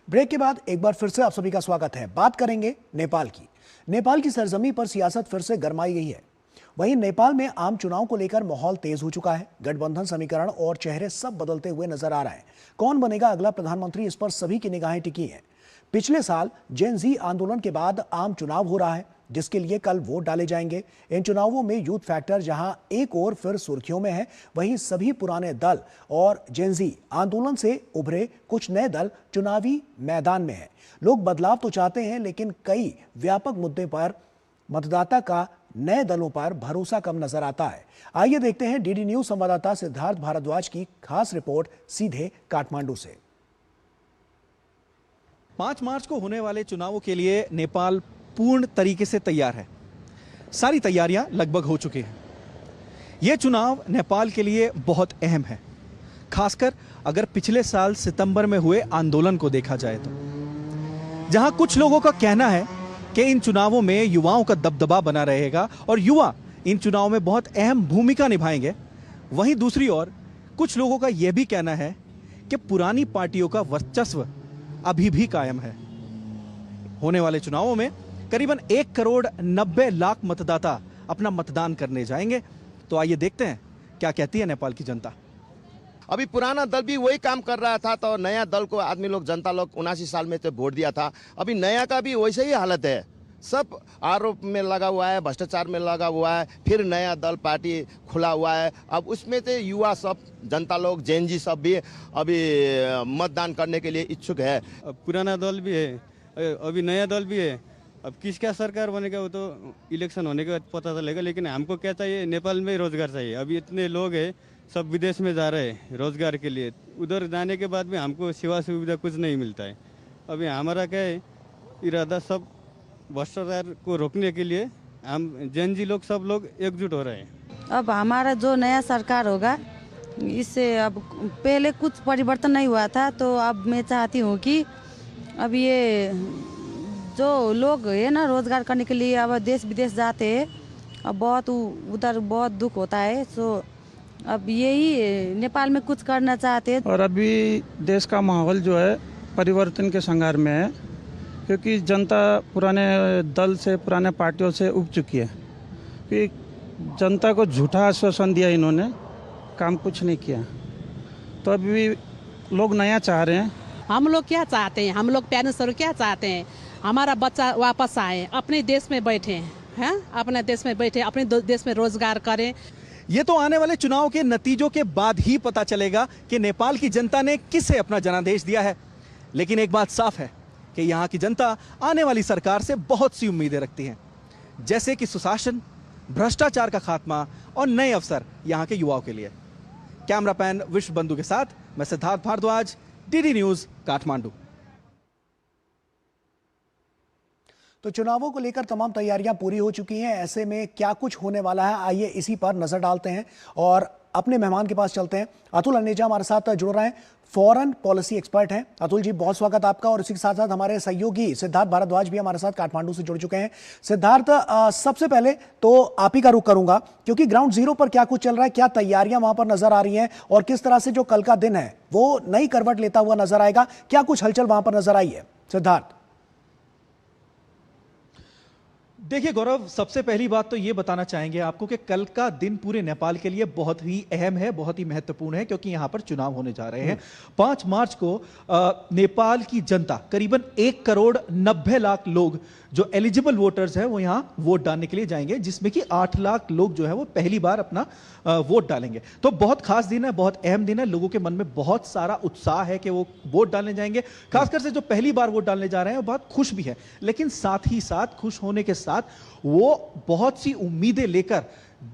Break के बाद एक बार फिर से आप सभी का स्वागत है। बात करेंगे नेपाल की। नेपाल की सरजमी पर सियासत फिर से गरमाई गई है। वहीं नेपाल में आम चुनाव को लेकर माहौल तेज हो चुका है। गठबंधन समीकरण और चेहरे सब बदलते हुए नजर आ रहे हैं। कौन बनेगा अगला प्रधानमंत्री, इस पर सभी की निगाहें टिकी हैं। पिछले साल जेन ज़ी आंदोलन के बाद आम चुनाव हो रहा है, जिसके लिए कल वोट डाले जाएंगे। इन चुनावों में यूथ फैक्टर जहां एक और फिर सुर्खियों में है, वहीं सभी पुराने दल और जेन ज़ी आंदोलन से उभरे कुछ नए दल चुनावी मैदान में हैं। लोग बदलाव तो चाहते हैं, लेकिन कई व्यापक मुद्दे पर मतदाता का नए दलों पर भरोसा कम नजर आता है। आइए देखते हैं डीडी न्यूज संवाददाता सिद्धार्थ भारद्वाज की खास रिपोर्ट सीधे काठमांडू से। 5 मार्च को होने वाले चुनावों के लिए नेपाल पूर्ण तरीके से तैयार है। सारी तैयारियां लगभग हो चुकी हैं। यह चुनाव नेपाल के लिए बहुत अहम है, खासकर अगर पिछले साल सितंबर में हुए आंदोलन को देखा जाए तो, जहां कुछ लोगों का कहना है कि इन चुनावों में युवाओं का दबदबा बना रहेगा और युवा इन चुनावों में बहुत अहम भूमिका निभाएंगे। वहीं दूसरी ओर कुछ लोगों का यह भी कहना है कि पुरानी पार्टियों का वर्चस्व अभी भी कायम है। होने वाले चुनावों में करीबन 1 करोड़ 90 लाख मतदाता अपना मतदान करने जाएंगे। तो आइए देखते हैं क्या कहती है नेपाल की जनता। अभी पुराना दल भी वही काम कर रहा था, तो नया दल को आदमी लोग, जनता लोग 79 साल में तो वोट दिया था। अभी नया का भी वैसे ही हालत है, सब आरोप में लगा हुआ है, भ्रष्टाचार में लगा हुआ है। फिर नया दल पार्टी खुला हुआ है। अब उसमें तो युवा सब, जनता लोग, जेन ज़ी सब भी अभी मतदान करने के लिए इच्छुक है। अब पुराना दल भी है, अभी नया दल भी है। अब किसका सरकार बनेगा वो तो इलेक्शन होने के बाद पता चलेगा। लेकिन हमको क्या चाहिए, नेपाल में रोजगार चाहिए। अभी इतने लोग हैं, सब विदेश में जा रहे हैं रोजगार के लिए। उधर जाने के बाद में हमको सेवा सुविधा कुछ नहीं मिलता है। अभी हमारा क्या है इरादा, सब भ्रष्टाचार को रोकने के लिए हम जेन ज़ी लोग सब लोग एकजुट हो रहे हैं। अब हमारा जो नया सरकार होगा, इससे अब पहले कुछ परिवर्तन नहीं हुआ था, तो अब मैं चाहती हूँ कि अब ये जो लोग है ना रोजगार करने के लिए अब देश विदेश जाते हैं, अब बहुत उधर बहुत दुख होता है। सो अब यही नेपाल में कुछ करना चाहते हैं। और अभी देश का माहौल जो है परिवर्तन के संघार में है, क्योंकि जनता पुराने दल से, पुराने पार्टियों से उब चुकी है। कि जनता को झूठा आश्वासन दिया इन्होंने, काम कुछ नहीं किया। तो अभी लोग नया चाह रहे हैं। हम लोग क्या चाहते हैं, हम लोग पेरेंट्स क्या चाहते हैं, हमारा बच्चा वापस आए, अपने देश में बैठे हैं, अपने देश में बैठे, अपने देश में रोजगार करें। ये तो आने वाले चुनाव के नतीजों के बाद ही पता चलेगा कि नेपाल की जनता ने किसे अपना जनादेश दिया है। लेकिन एक बात साफ है कि यहाँ की जनता आने वाली सरकार से बहुत सी उम्मीदें रखती है, जैसे कि सुशासन, भ्रष्टाचार का खात्मा और नए अवसर यहाँ के युवाओं के लिए। कैमरा मैन विश्व बंधु के साथ मैं सिद्धार्थ भारद्वाज, डीडी न्यूज काठमांडू। तो चुनावों को लेकर तमाम तैयारियां पूरी हो चुकी हैं। ऐसे में क्या कुछ होने वाला है, आइए इसी पर नजर डालते हैं और अपने मेहमान के पास चलते हैं। अतुल अनेजा हमारे साथ जुड़ रहे हैं, फॉरेन पॉलिसी एक्सपर्ट हैं। अतुल जी, बहुत स्वागत आपका। और इसी के साथ साथ हमारे सहयोगी सिद्धार्थ भारद्वाज भी हमारे साथ काठमांडू से जुड़ चुके हैं। सिद्धार्थ, सबसे पहले तो आप ही का रुख करूंगा, क्योंकि ग्राउंड जीरो पर क्या कुछ चल रहा है, क्या तैयारियां वहां पर नजर आ रही हैं और किस तरह से जो कल का दिन है वो नई करवट लेता हुआ नजर आएगा, क्या कुछ हलचल वहां पर नजर आई है सिद्धार्थ? देखिए गौरव, सबसे पहली बात तो ये बताना चाहेंगे आपको कि कल का दिन पूरे नेपाल के लिए बहुत ही अहम है, बहुत ही महत्वपूर्ण है, क्योंकि यहां पर चुनाव होने जा रहे हैं। 5 मार्च को नेपाल की जनता, करीबन 1 करोड़ 90 लाख लोग जो एलिजिबल वोटर्स हैं वो यहां वोट डालने के लिए जाएंगे, जिसमें कि 8 लाख लोग जो है वो पहली बार अपना वोट डालेंगे। तो बहुत खास दिन है, बहुत अहम दिन है। लोगों के मन में बहुत सारा उत्साह है कि वो वोट डालने जाएंगे। खासकर से जो पहली बार वोट डालने जा रहे हैं वो बहुत खुश भी है, लेकिन साथ ही साथ, खुश होने के साथ, वो बहुत सी उम्मीदें लेकर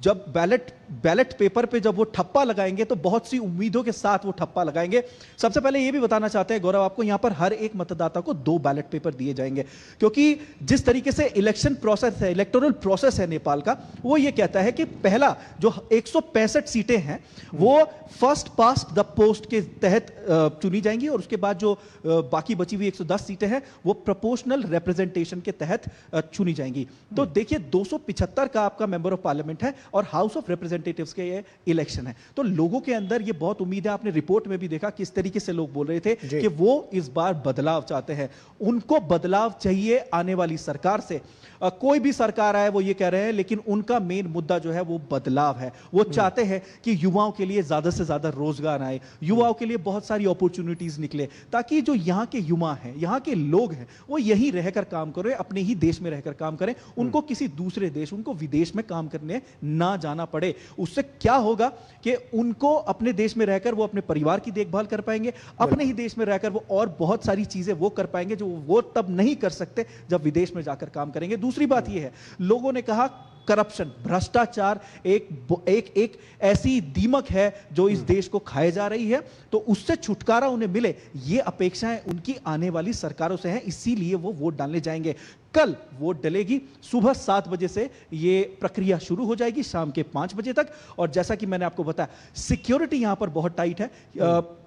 जब बैलेट पेपर पे जब वो ठप्पा लगाएंगे तो बहुत सी उम्मीदों के साथ वो ठप्पा लगाएंगे। सबसे पहले ये भी बताना चाहते हैं गौरव आपको, यहां पर हर एक मतदाता को 2 बैलेट पेपर दिए जाएंगे, क्योंकि जिस तरीके से इलेक्शन प्रोसेस है, इलेक्टोरल प्रोसेस है नेपाल का, वो ये कहता है कि पहला जो 165 सीटें हैं वो फर्स्ट पास्ट द पोस्ट के तहत चुनी जाएंगी, और उसके बाद जो बाकी बची हुई 110 सीटें हैं वो प्रोपोर्शनल रिप्रेजेंटेशन के तहत चुनी जाएंगी। तो देखिए 275 का आपका मेंबर ऑफ पार्लियामेंट है और हाउस ऑफ रिप्रेजेंटेटिव रिप्रेजेंटेटिव्स के ये इलेक्शन है। तो लोगों के अंदर ये बहुत उम्मीद है। आपने रिपोर्ट में भी देखा किस तरीके से लोग बोल रहे थे कि वो इस बार बदलाव चाहते हैं, उनको बदलाव चाहिए आने वाली सरकार से। कोई भी सरकार आए वो ये कह रहे हैं, लेकिन उनका मेन मुद्दा जो है वो बदलाव है। वो चाहते हैं कि युवाओं के लिए ज्यादा से ज्यादा रोजगार आए, युवाओं के लिए बहुत सारी अपॉर्चुनिटीज निकले, ताकि जो यहाँ के युवा हैं, यहाँ के लोग हैं, वो यहीं रहकर काम करें, अपने ही देश में रहकर काम करें, उनको किसी दूसरे देश, उनको विदेश में काम करने ना जाना पड़े। उससे क्या होगा कि उनको अपने देश में रहकर वो अपने परिवार की देखभाल कर पाएंगे, अपने ही देश में रहकर वो और बहुत सारी चीजें वो कर पाएंगे जो वो तब नहीं कर सकते जब विदेश में जाकर काम करेंगे। दूसरी बात यह है, लोगों ने कहा करप्शन, भ्रष्टाचार एक ऐसी दीमक है जो इस देश को खाए जा रही है, तो उससे छुटकारा उन्हें मिले, ये अपेक्षाएं उनकी आने वाली सरकारों से हैं, इसीलिए वो वोट डालने जाएंगे। कल वोट डलेगी, सुबह 7 बजे से ये प्रक्रिया शुरू हो जाएगी, शाम के 5 बजे तक। और जैसा कि मैंने आपको बताया, सिक्योरिटी यहां पर बहुत टाइट है,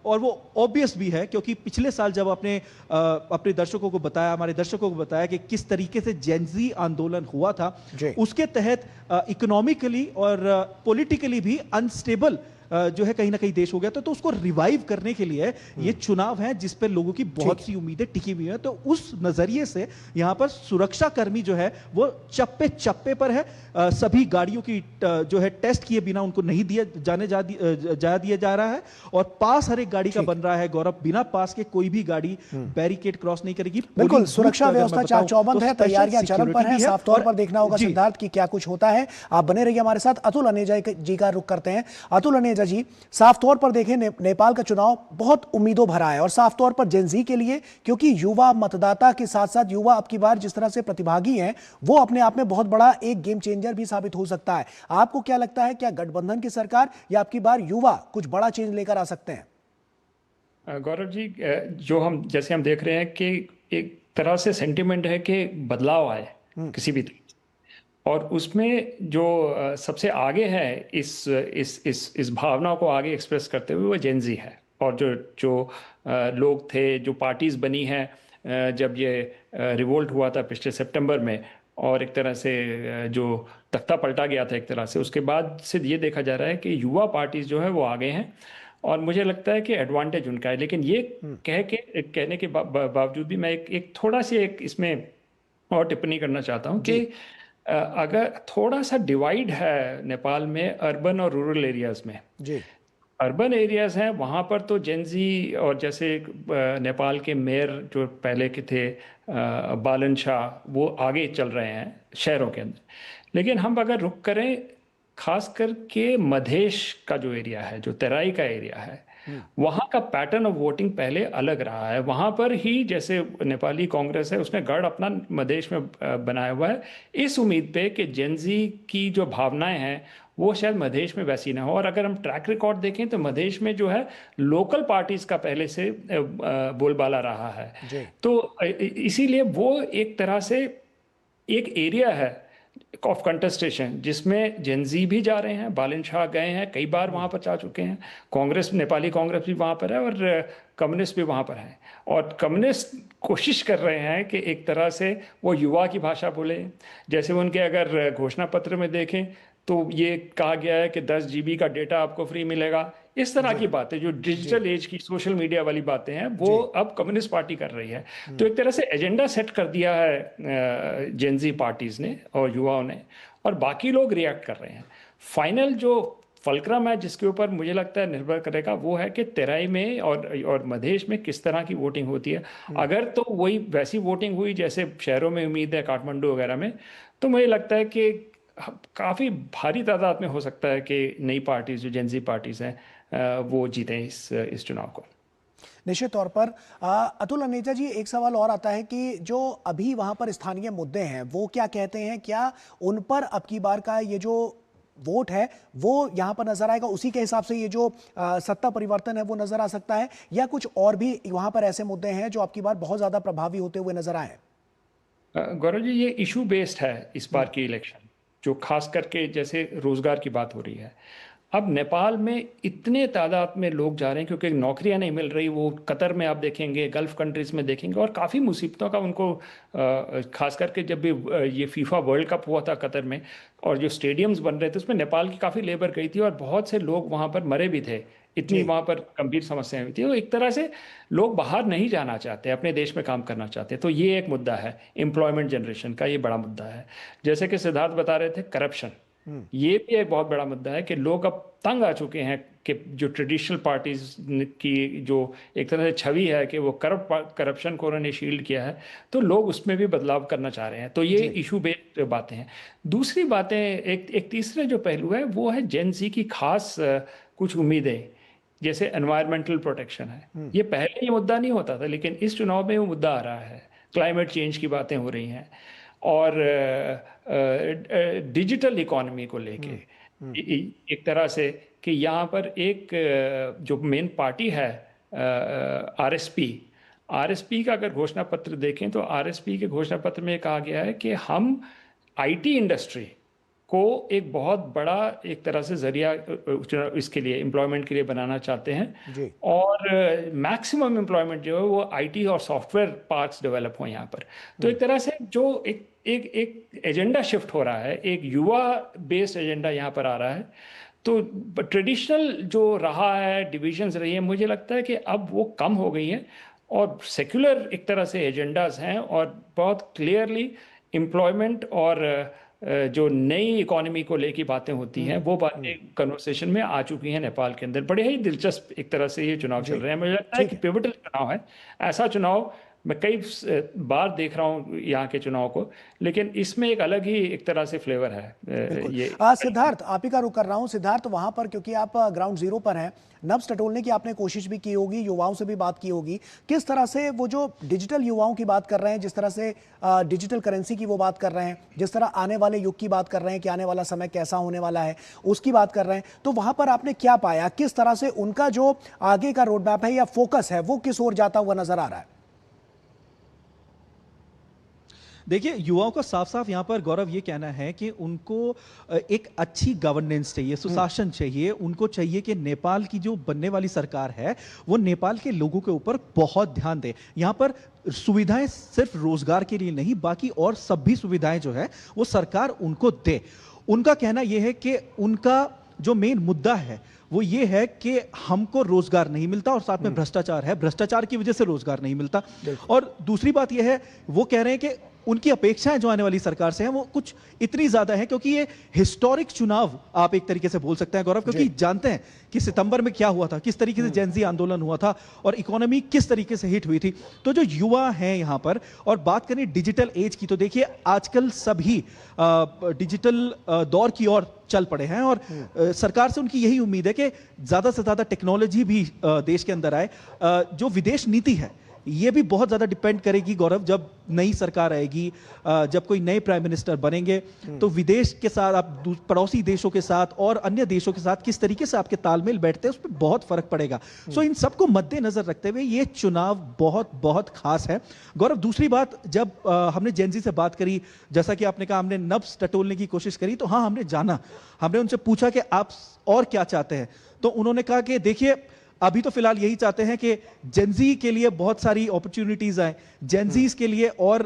और वो ऑब्वियस भी है, क्योंकि पिछले साल जब अपने दर्शकों को बताया, हमारे दर्शकों को बताया कि किस तरीके से जेनजी आंदोलन हुआ था, उसके तहत इकोनॉमिकली और पॉलिटिकली भी अनस्टेबल जो है कहीं ना कहीं देश हो गया था। तो उसको रिवाइव करने के लिए ये चुनाव है जिस पर लोगों की बहुत सी उम्मीदें टिकी हुई हैं। तो उस नजरिए से यहां पर सुरक्षा कर्मी जो है वो चप्पे चप्पे पर है। सभी गाड़ियों की जो है टेस्ट किए बिना उनको नहीं जा दिया जा रहा है, और पास हर एक गाड़ी का बन रहा है गौरव, बिना पास के कोई भी गाड़ी बैरिकेड क्रॉस नहीं करेगी। बिल्कुल, सुरक्षा व्यवस्था चाक चौबंद है, तैयारियां चरम पर हैं। साफ तौर पर देखना होगा सिद्धार्थ कि क्या कुछ होता है। आप बने रहिए हमारे साथ। अतुल अनेजा जी का रुख करते हैं। अतुल अनेजा जी, साफ तौर पर देखें नेपाल का चुनाव बहुत उम्मीदों भरा है, और साफ तौर पर जेनजी के लिए, क्योंकि युवा मतदाता के साथ साथ युवा अब की बार जिस तरह से प्रतिभागी हैं, वो अपने आप में बहुत बड़ा एक गेम चेंजर भी साबित हो सकता है। आपको क्या लगता है, क्या गठबंधन की सरकार या अब की बार युवा कुछ बड़ा चेंज लेकर आ सकते हैं? गौरव जी, जैसे हम देख रहे हैं कि एक तरह से सेंटिमेंट है कि बदलाव आए किसी भी तरह, और उसमें जो सबसे आगे है इस भावना को आगे एक्सप्रेस करते हुए वो जेनजी है। और जो लोग थे, जो पार्टीज बनी हैं जब ये रिवोल्ट हुआ था पिछले सितंबर में, और एक तरह से जो तख्ता पलटा गया था एक तरह से, उसके बाद से ये देखा जा रहा है कि युवा पार्टीज जो है वो आगे हैं, और मुझे लगता है कि एडवांटेज उनका है। लेकिन ये कहने के बावजूद भी मैं एक थोड़ा सी इसमें और टिप्पणी करना चाहता हूँ कि अगर थोड़ा सा डिवाइड है नेपाल में अर्बन और रूरल एरियाज में। अर्बन एरियाज हैं वहाँ पर तो जेनजी, और जैसे नेपाल के मेयर जो पहले के थे बालन शाह, वो आगे चल रहे हैं शहरों के अंदर। लेकिन हम अगर रुख करें खास करके मधेश का जो एरिया है, जो तराई का एरिया है, वहाँ का पैटर्न ऑफ वोटिंग पहले अलग रहा है। वहाँ पर ही जैसे नेपाली कांग्रेस है, उसने गढ़ अपना मधेश में बनाया हुआ है, इस उम्मीद पे कि जेनजी की जो भावनाएं हैं वो शायद मधेश में वैसी ना हो। और अगर हम ट्रैक रिकॉर्ड देखें तो मधेश में जो है लोकल पार्टीज का पहले से बोलबाला रहा है। तो इसीलिए वो एक तरह से एक एरिया है ऑफ कंटेस्टेशन जिसमें जेनजी भी जा रहे हैं, बालन शाह गए हैं, कई बार वहाँ पर जा चुके हैं, कांग्रेस, नेपाली कांग्रेस भी वहाँ पर है, और कम्युनिस्ट भी वहाँ पर है। और कम्युनिस्ट कोशिश कर रहे हैं कि एक तरह से वो युवा की भाषा बोले। जैसे उनके अगर घोषणा पत्र में देखें तो ये कहा गया है कि 10 GB का डेटा आपको फ्री मिलेगा। इस तरह की बातें, जो डिजिटल एज की सोशल मीडिया वाली बातें हैं, वो अब कम्युनिस्ट पार्टी कर रही है। तो एक तरह से एजेंडा सेट कर दिया है जेनजी पार्टीज ने और युवाओं ने, और बाकी लोग रिएक्ट कर रहे हैं। फाइनल जो फलक्रम है जिसके ऊपर मुझे लगता है निर्भर करेगा वो है कि तेराई में और मधेश में किस तरह की वोटिंग होती है। अगर तो वही वैसी वोटिंग हुई जैसे शहरों में उम्मीद है, काठमांडू वगैरह में, तो मुझे लगता है कि काफ़ी भारी तादाद में हो सकता है कि नई पार्टीज, जो जेनजी पार्टीज हैं, वो जीतें इस चुनाव को। निश्चित तौर पर। अतुल अनेजा जी, एक सवाल और आता है कि जो अभी वहां पर स्थानीय मुद्दे हैं वो क्या कहते हैं, क्या उन पर अब की बार का ये जो वोट है वो यहां पर नजर आएगा, उसी के हिसाब से ये जो सत्ता परिवर्तन है वो नजर आ सकता है, या कुछ और भी वहां पर ऐसे मुद्दे हैं जो अब की बार बहुत ज्यादा प्रभावी होते हुए नजर आए? गौरव जी, ये इशू बेस्ड है इस बार की इलेक्शन, जो खास करके जैसे रोजगार की बात हो रही है। अब नेपाल में इतने तादाद में लोग जा रहे हैं क्योंकि नौकरियां नहीं मिल रही। वो कतर में आप देखेंगे, गल्फ कंट्रीज में देखेंगे, और काफ़ी मुसीबतों का उनको खास करके जब भी ये फीफा वर्ल्ड कप हुआ था कतर में और जो स्टेडियम्स बन रहे थे उसमें नेपाल की काफ़ी लेबर गई थी और बहुत से लोग वहाँ पर मरे भी थे। इतनी वहाँ पर गंभीर समस्याएं हुई थी। तो एक तरह से लोग बाहर नहीं जाना चाहते, अपने देश में काम करना चाहते। तो ये एक मुद्दा है, एम्प्लॉयमेंट जनरेशन का ये बड़ा मुद्दा है। जैसे कि सिद्धार्थ बता रहे थे, करप्शन, ये भी एक बहुत बड़ा मुद्दा है कि लोग अब तंग आ चुके हैं कि जो ट्रेडिशनल पार्टीज की जो एक तरह से छवि है कि वो करप्शन को उन्होंने शील्ड किया है, तो लोग उसमें भी बदलाव करना चाह रहे हैं। तो ये इशू बेस्ड बातें हैं। दूसरी बातें, एक तीसरा जो पहलू है वो है जेन ज़ी की खास कुछ उम्मीदें, जैसे एनवायरमेंटल प्रोटेक्शन है। ये पहले ये मुद्दा नहीं होता था, लेकिन इस चुनाव में वो मुद्दा आ रहा है। क्लाइमेट चेंज की बातें हो रही हैं और डिजिटल इकोनॉमी को लेके एक तरह से कि यहाँ पर एक जो मेन पार्टी है आरएसपी का अगर घोषणा पत्र देखें तो आरएसपी के घोषणा पत्र में कहा गया है कि हम आईटी इंडस्ट्री को एक बहुत बड़ा एक तरह से जरिया इसके लिए एम्प्लॉयमेंट के लिए बनाना चाहते हैं और मैक्सिमम एम्प्लॉयमेंट जो है वो आईटी और सॉफ्टवेयर पार्क्स डेवलप हो यहाँ पर। तो एक तरह से जो एक एजेंडा शिफ्ट हो रहा है, एक युवा बेस्ड एजेंडा यहाँ पर आ रहा है। तो ट्रेडिशनल जो रहा है, डिविजन्स रही है, मुझे लगता है कि अब वो कम हो गई हैं और सेक्युलर एक तरह से एजेंडाज हैं और बहुत क्लियरली एम्प्लॉयमेंट और जो नई इकोनॉमी को लेके बातें होती हैं वो बातें कन्वर्सेशन में आ चुकी हैं नेपाल के अंदर। बड़े ही दिलचस्प एक तरह से ये चुनाव चल रहे हैं। मुझे लगता है कि पिवटल चुनाव है। ऐसा चुनाव मैं कई बार देख रहा हूँ यहाँ के चुनाव को, लेकिन इसमें एक अलग ही एक तरह से फ्लेवर है। ये सिद्धार्थ, आप ही का रुख कर रहा हूँ। सिद्धार्थ, वहां पर क्योंकि आप ग्राउंड जीरो पर हैं, नब्ज टटोलने की आपने कोशिश भी की होगी, युवाओं से भी बात की होगी। किस तरह से वो जो डिजिटल युवाओं की बात कर रहे हैं, जिस तरह से डिजिटल करेंसी की वो बात कर रहे हैं, जिस तरह आने वाले युग की बात कर रहे हैं कि आने वाला समय कैसा होने वाला है, उसकी बात कर रहे हैं, तो वहां पर आपने क्या पाया? किस तरह से उनका जो आगे का रोड मैप है या फोकस है वो किस ओर जाता हुआ नजर आ रहा है? देखिए, युवाओं का साफ साफ यहाँ पर गौरव ये कहना है कि उनको एक अच्छी गवर्नेंस चाहिए, सुशासन चाहिए। उनको चाहिए कि नेपाल की जो बनने वाली सरकार है वो नेपाल के लोगों के ऊपर बहुत ध्यान दे। यहाँ पर सुविधाएं सिर्फ रोजगार के लिए नहीं, बाकी और सब भी सुविधाएं जो है वो सरकार उनको दे। उनका कहना यह है कि उनका जो मेन मुद्दा है वो ये है कि हमको रोजगार नहीं मिलता और साथ में भ्रष्टाचार है, भ्रष्टाचार की वजह से रोजगार नहीं मिलता। और दूसरी बात यह है, वो कह रहे हैं कि उनकी अपेक्षाएं जो आने वाली सरकार से हैं वो कुछ इतनी ज्यादा है, क्योंकि ये हिस्टोरिक चुनाव आप एक तरीके से बोल सकते हैं गौरव, क्योंकि जानते हैं कि सितंबर में क्या हुआ था, किस तरीके से जेन ज़ी आंदोलन हुआ था और इकोनॉमी किस तरीके से हिट हुई थी। तो जो युवा हैं यहाँ पर, और बात करें डिजिटल एज की, तो देखिए आजकल सभी डिजिटल दौर की ओर चल पड़े हैं और सरकार से उनकी यही उम्मीद है कि ज्यादा से ज्यादा टेक्नोलॉजी भी देश के अंदर आए। जो विदेश नीति है ये भी बहुत ज्यादा डिपेंड करेगी गौरव, जब नई सरकार आएगी, जब कोई नए प्राइम मिनिस्टर बनेंगे तो विदेश के साथ, आप पड़ोसी देशों के साथ और अन्य देशों के साथ किस तरीके से आपके तालमेल बैठते हैं उस पर बहुत फर्क पड़ेगा। सो इन सबको मद्देनजर रखते हुए ये चुनाव बहुत बहुत खास है गौरव। दूसरी बात, जब हमने जेन ज़ी से बात करी, जैसा कि आपने कहा हमने नब्ज टटोलने की कोशिश करी, तो हाँ, हमने जाना, हमने उनसे पूछा कि आप और क्या चाहते हैं। तो उन्होंने कहा कि देखिए अभी तो फिलहाल यही चाहते हैं कि जेन ज़ी के लिए बहुत सारी अपॉर्चुनिटीज आए, जेन ज़ीज के लिए और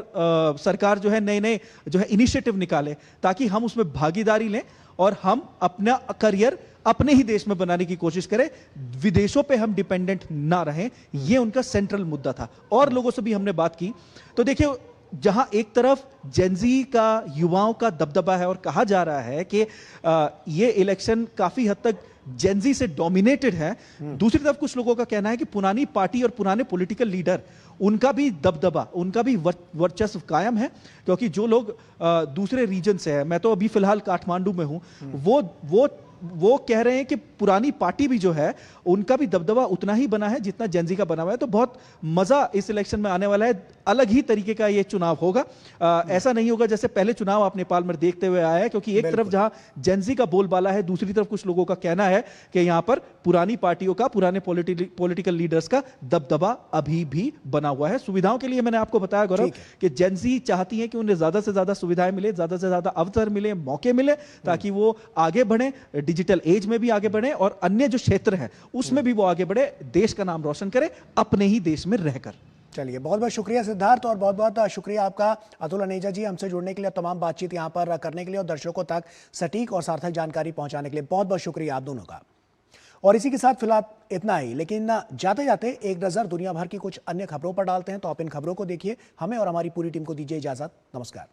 सरकार जो है नए नए जो है इनिशिएटिव निकाले ताकि हम उसमें भागीदारी लें और हम अपना करियर अपने ही देश में बनाने की कोशिश करें, विदेशों पे हम डिपेंडेंट ना रहें। ये उनका सेंट्रल मुद्दा था। और लोगों से भी हमने बात की तो देखिए, जहां एक तरफ जेन ज़ी का, युवाओं का दबदबा है और कहा जा रहा है कि ये इलेक्शन काफी हद तक जेन ज़ी से डोमिनेटेड है, दूसरी तरफ कुछ लोगों का कहना है कि पुरानी पार्टी और पुराने पॉलिटिकल लीडर, उनका भी दबदबा, उनका भी वर्चस्व कायम है। क्योंकि जो लोग दूसरे रीजन से है, मैं तो अभी फिलहाल काठमांडू में हूं, वो कह रहे हैं कि पुरानी पार्टी भी जो है उनका भी दबदबा उतना ही बना है जितना जेन ज़ी का बना हुआ है। तो बहुत मजा इस इलेक्शन में आने वाला है। अलग ही तरीके का ये चुनाव होगा। ऐसा नहीं होगा जैसे पहले चुनाव आप नेपाल में देखते हुए आए हैं, क्योंकि एक तरफ जहां जेन ज़ी का बोलबाला है, दूसरी तरफ कुछ लोगों का कहना है कि यहां पर पुरानी पार्टियों का, पुराने पॉलिटिकल लीडर्स का दबदबा अभी भी बना हुआ है। सुविधाओं के लिए मैंने आपको बताया गौरव कि जेन ज़ी चाहती है कि उन्हें ज्यादा से ज्यादा सुविधाएं मिले, ज्यादा से ज्यादा अवसर मिले, मौके मिले, ताकि वो आगे बढ़े, डिजिटल एज में भी आगे बढ़े और अन्य जो क्षेत्र है उसमें भी वो आगे बढ़े, देश का नाम रोशन करे अपने ही देश में रहकर। चलिए, बहुत बहुत शुक्रिया सिद्धार्थ, और बहुत बहुत शुक्रिया आपका अतुल अनेजा जी, हमसे जुड़ने के लिए, तमाम बातचीत यहाँ पर करने के लिए और दर्शकों तक सटीक और सार्थक जानकारी पहुंचाने के लिए बहुत बहुत शुक्रिया आप दोनों का। और इसी के साथ फिलहाल इतना ही, लेकिन जाते जाते एक नज़र दुनिया भर की कुछ अन्य खबरों पर डालते हैं। तो आप इन खबरों को देखिए, हमें और हमारी पूरी टीम को दीजिए इजाज़त। नमस्कार।